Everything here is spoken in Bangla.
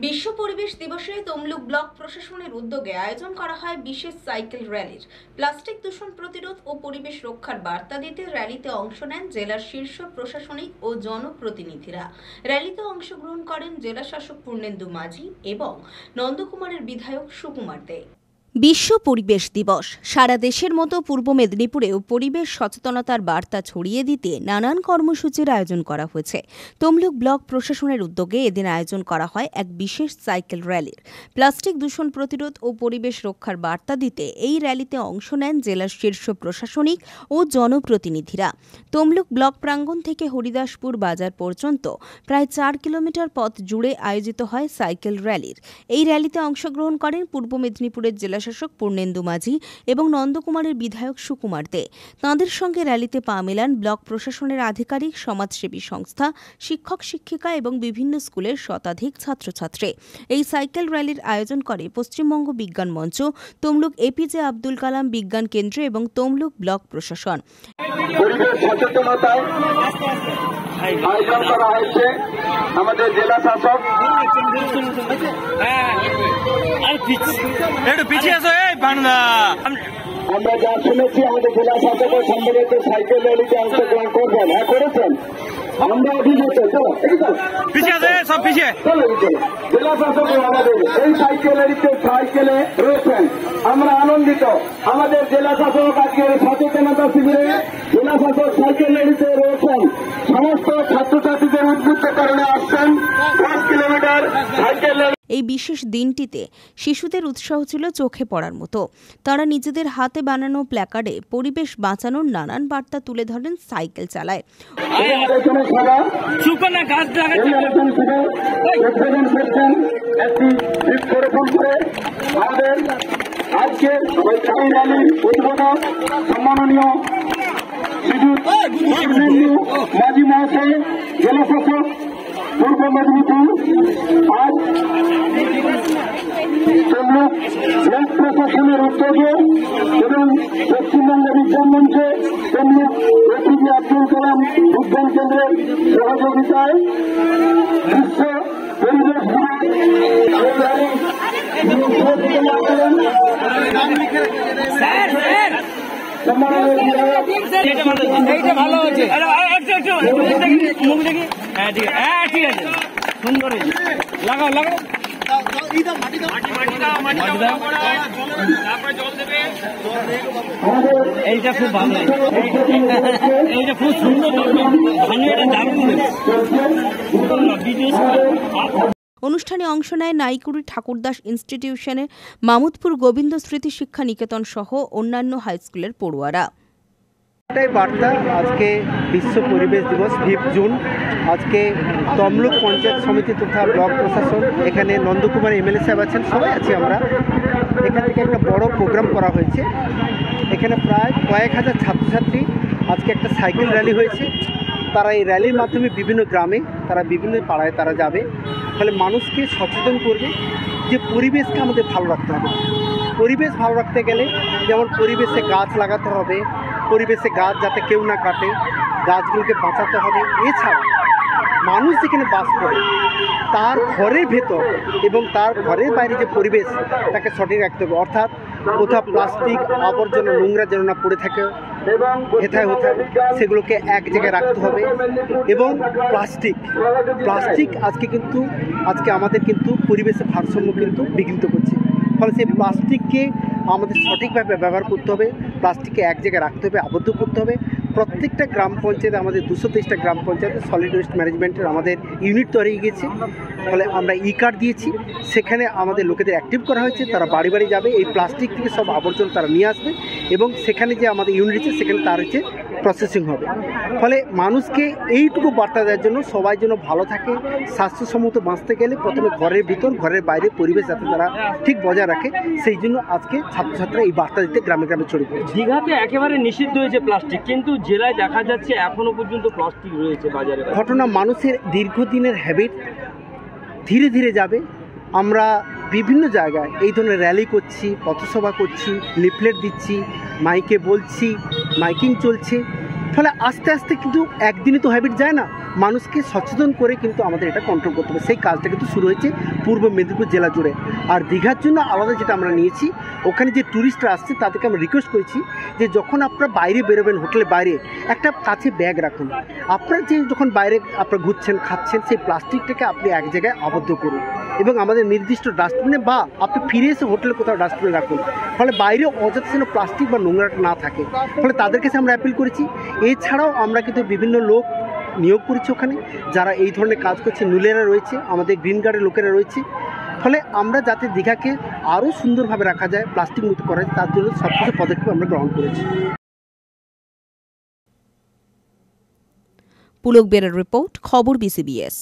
বিশ্ব পরিবেশ দিবসে তমলুক ব্লক প্রশাসনের উদ্যোগে আয়োজন করা হয় বিশেষ সাইকেল র্যালির। প্লাস্টিক দূষণ প্রতিরোধ ও পরিবেশ রক্ষার বার্তা দিতে র্যালিতে অংশ নেন জেলার শীর্ষ প্রশাসনিক ও জনপ্রতিনিধিরা। র্যালিতে অংশগ্রহণ করেন জেলা শাসক পূর্ণেন্দু মাঝি এবং নন্দকুমারের বিধায়ক সুকুমার দে। বিশ্ব পরিবেশ দিবস সারা দেশের মতো পূর্ব মেদিনীপুরেও পরিবেশ সচেতনতার বার্তা ছড়িয়ে দিতে নানান কর্মসূচির আয়োজন করা হয়েছে। তমলুক ব্লক প্রশাসনের উদ্যোগে এদিন আয়োজন করা হয় এক বিশেষ সাইকেল র্যালির। প্লাস্টিক দূষণ প্রতিরোধ ও পরিবেশ রক্ষার বার্তা দিতে এই র্যালিতে অংশ নেন জেলার শীর্ষ প্রশাসনিক ও জনপ্রতিনিধিরা। তমলুক ব্লক প্রাঙ্গণ থেকে হরিদাসপুর বাজার পর্যন্ত প্রায় 4 কিলোমিটার পথ জুড়ে আয়োজিত হয় সাইকেল র্যালির। এই র্যালিতে অংশগ্রহণ করেন পূর্ব মেদিনীপুরের জেলা শাসক পূর্ণেন্দু মাঝি এবং নন্দকুমারের বিধায়ক সুকুমার দে। তাঁদের সঙ্গে র্যালিতে পা মেলান ব্লক প্রশাসনের আধিকারিক, সমাজসেবী সংস্থা, শিক্ষক শিক্ষিকা এবং বিভিন্ন স্কুলের শতাধিক ছাত্রছাত্রী। এই সাইকেল র্যালির আয়োজন করে পশ্চিমবঙ্গ বিজ্ঞান মঞ্চ, তমলুক এপিজে আব্দুল কালাম বিজ্ঞান কেন্দ্র এবং তমলুক ব্লক প্রশাসন। আয়োজন করা হয়েছে আমাদের জেলা শাসক আমরা যা শুনেছি আমাদের জেলা শাসকের সম্মিলিত সাইকেল র্যালিতে অংশগ্রহণ করবেন। হ্যাঁ, করেছেন। আমরা অভিযোগ জেলা শাসক আমাদের এই সাইকেল র্যালিতে সাইকেলে রয়েছেন। আমরা আনন্দিত। আমাদের জেলা শাসক আজকের সচেতনতা শিবিরে জেলা শাসক সাইকেল র্যালিতে রয়েছেন। সমস্ত ছাত্রছাত্রীদের উদ্বুদ্ধ কারণে আসছেন 5 কিলোমিটার সাইকেল। এই বিশেষ দিনটিতে শিশুদের উৎসাহ ছিল চোখে পড়ার মতো। তারা নিজেদের হাতে বানানো প্ল্যাকার্ডে পরিবেশ বাঁচানোর নানান বার্তা তুলে ধরেন, সাইকেল চালায়। সম্মাননীয় মাঝি মহাশয়, জেলা শাসক পূর্ব মেদিনীপুর, আজ তমলুক ব্লক প্রশাসনের উদ্যোগে এবং পশ্চিমবঙ্গ বিজ্ঞান মঞ্চে তমলুক এপিজে আব্দুল কালাম বিজ্ঞান কেন্দ্রের সহযোগিতায় বিশ্ব পরিবেশ ভালো আছে, ঠিক আছে, সুন্দর লাগাও লাগাও। এইটা খুব ভালো, এইটা খুব সুন্দর, অনুষ্ঠানে অংশ নেয় নাইকুড়ি ঠাকুরদাস ইনস্টিটিউশনের মামুদপুর গোবিন্দ স্মৃতি শিক্ষা নিকেতন সহ অন্যান্য হাইস্কুলের পড়ুয়ারা। এটাই বার্তা আজকে বিশ্ব পরিবেশ দিবস 5 জুন। আজকে তমলুক পঞ্চায়েত সমিতি তথা ব্লক প্রশাসন, এখানে নন্দকুমার এমএলএ সাহেব আছেন, সবাই আছি আমরা। এখান থেকে একটা বড় প্রোগ্রাম করা হয়েছে। এখানে প্রায় কয়েক হাজার ছাত্রছাত্রী, আজকে একটা সাইকেল র্যালি হয়েছে। তারা এই র্যালির মাধ্যমে বিভিন্ন গ্রামে, তারা বিভিন্ন পাড়ায় তারা যাবে, ফলে মানুষকে সচেতন করবে যে পরিবেশকে আমাদের ভালো রাখতে হবে। পরিবেশ ভালো রাখতে গেলে যেমন পরিবেশে গাছ লাগাতে হবে, পরিবেশে গাছ যাতে কেউ না কাটে, গাছগুলোকে বাঁচাতে হবে। এছাড়া মানুষ যেখানে বাস করে তার ঘরের ভেতর এবং তার ঘরের বাইরে যে পরিবেশ তাকে সঠিক রাখতে হবে। অর্থাৎ কোথাও প্লাস্টিক আবর্জনা নোংরা যেন না পড়ে থাকে হেথায় হোথায়, সেগুলোকে এক জায়গায় রাখতে হবে। এবং প্লাস্টিক আজকে আমাদের কিন্তু পরিবেশের ভারসাম্য কিন্তু বিঘ্নিত করছে। ফলে সেই প্লাস্টিককে আমাদের সঠিকভাবে ব্যবহার করতে হবে, প্লাস্টিককে এক জায়গায় রাখতে হবে, আবদ্ধ করতে হবে। প্রত্যেকটা গ্রাম পঞ্চায়েতে, আমাদের 223টা গ্রাম পঞ্চায়েতে সলিড ওয়েস্ট ম্যানেজমেন্টের আমাদের ইউনিট তৈরি হয়ে গেছে। ফলে আমরা কার্ড দিয়েছি, সেখানে আমাদের লোকেদের অ্যাক্টিভ করা হয়েছে। তারা বাড়ি বাড়ি যাবে, এই প্লাস্টিক থেকে সব আবর্জনা তারা নিয়ে আসবে এবং সেখানে যে আমাদের ইউনিট আছে সেখানে তার প্রসেসিং হবে। ফলে মানুষকে এইটুকু বার্তা দেওয়ার জন্য সবাই যেন ভালো থাকে, স্বাস্থ্যসম্মত বাঁচতে গেলে প্রথমে ঘরের ভিতর, ঘরের বাইরে পরিবেশ যাতে তারা ঠিক বজায় রাখে, সেই জন্য আজকে ছাত্রছাত্রীরা এই বার্তা দিতে গ্রামে গ্রামে ছড়িয়ে পড়েছে। দীঘাতে একেবারে নিষিদ্ধ হয়েছে প্লাস্টিক, কিন্তু জেলায় দেখা যাচ্ছে এখনো পর্যন্ত প্লাস্টিক রয়েছে বাজারে। ঘটনা মানুষের দীর্ঘদিনের হ্যাবিট, ধীরে ধীরে যাবে। আমরা বিভিন্ন জায়গায় এই ধরনের র্যালি করছি, পথসভা করছি, লিফলেট দিচ্ছি, মাইকে বলছি, মাইকিং চলছে। ফলে আস্তে আস্তে কিন্তু একদিনে তো হ্যাবিট যায় না, মানুষকে সচেতন করে কিন্তু আমাদের এটা কন্ট্রোল করতে হবে। সেই কাজটা কিন্তু শুরু হয়েছে পূর্ব মেদিনীপুর জেলা জুড়ে। আর দীঘার জন্য আলাদা যেটা আমরা নিয়েছি, ওখানে যে ট্যুরিস্টরা আসছে তাদেরকে আমরা রিকোয়েস্ট করেছি যে যখন আপনারা বাইরে বেরোবেন, হোটেলের বাইরে একটা কাছে ব্যাগ রাখুন। আপনারা যে যখন বাইরে আপনারা ঘুরছেন, খাচ্ছেন, সেই প্লাস্টিকটাকে আপনি এক জায়গায় আবদ্ধ করুন এবং আমাদের নির্দিষ্ট ডাস্টবিনে, বা আপনি ফিরে এসে হোটেলে কোথাও ডাস্টবিনে রাখুন, ফলে বাইরে অযথা যেন প্লাস্টিক বা নোংরাটা না থাকে। ফলে তাদের কাছে আমরা অ্যাপিল করেছি। এছাড়াও আমরা কিন্তু বিভিন্ন লোক নিয়োগ করেছি ওখানে, যারা এই ধরনের কাজ করছে। নুলেরা রয়েছে, আমাদের গ্রিন গার্ডের লোকেরা রয়েছে। ফলে আমরা যাতে দীঘাকে আরও সুন্দরভাবে রাখা যায়, প্লাস্টিক মুক্ত করা যায়, তার জন্য সব কিছু পদক্ষেপ আমরা গ্রহণ করেছি। পুলক বেরার রিপোর্ট, খবর BCBS।